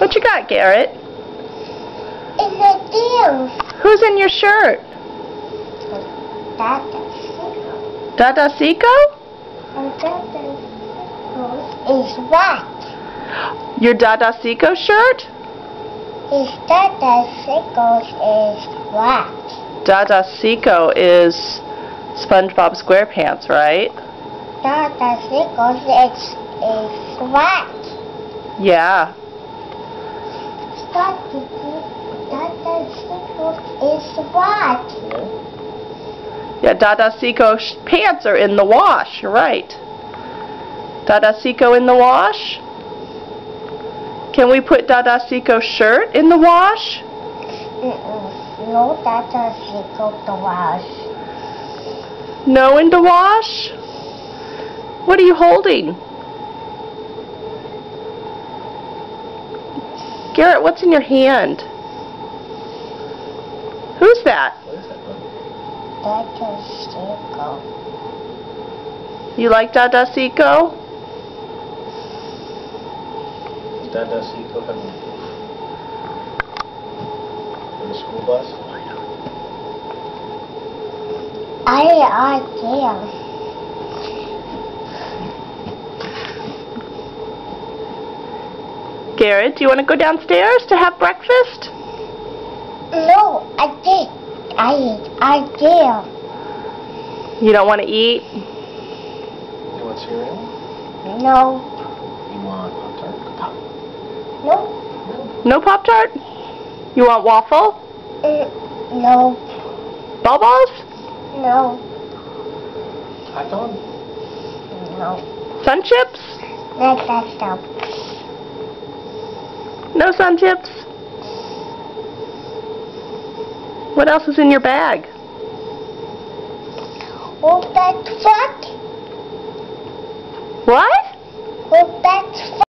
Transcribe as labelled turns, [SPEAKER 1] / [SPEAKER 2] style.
[SPEAKER 1] What you got, Garrett?
[SPEAKER 2] It's a deer.
[SPEAKER 1] Who's in your shirt? Dada Seiko?
[SPEAKER 2] And Dada is white.
[SPEAKER 1] Your Dada Seiko shirt?
[SPEAKER 2] His Dada Seiko is white.
[SPEAKER 1] Dada Seiko is SpongeBob SquarePants, right?
[SPEAKER 2] Dada Seiko is white.
[SPEAKER 1] Yeah.
[SPEAKER 2] Dada Seiko is white.
[SPEAKER 1] Yeah, Dada Seiko pants are in the wash. You're right. Dada Seiko in the wash? Can we put Dada Seiko's shirt in the wash?
[SPEAKER 2] No Dada Seiko to wash.
[SPEAKER 1] No in the wash? What are you holding? Garrett, what's in your hand? Who's that?
[SPEAKER 2] Dada Seiko.
[SPEAKER 1] You like Dada Seiko?
[SPEAKER 3] Dada Seiko coming in the school bus?
[SPEAKER 2] I can.
[SPEAKER 1] Garrett, do you want to go downstairs to have breakfast?
[SPEAKER 2] No, I did. I did.
[SPEAKER 1] You don't want to eat?
[SPEAKER 3] You want cereal?
[SPEAKER 2] No.
[SPEAKER 3] You want Pop-Tart?
[SPEAKER 2] No.
[SPEAKER 1] No Pop-Tart? You want waffle?
[SPEAKER 2] No.
[SPEAKER 1] Bubbles?
[SPEAKER 2] No.
[SPEAKER 3] Hot dog?
[SPEAKER 2] No.
[SPEAKER 1] Sun chips?
[SPEAKER 2] Let that stop.
[SPEAKER 1] No sun chips? What else is in your bag?
[SPEAKER 2] Oh, that's what?
[SPEAKER 1] What?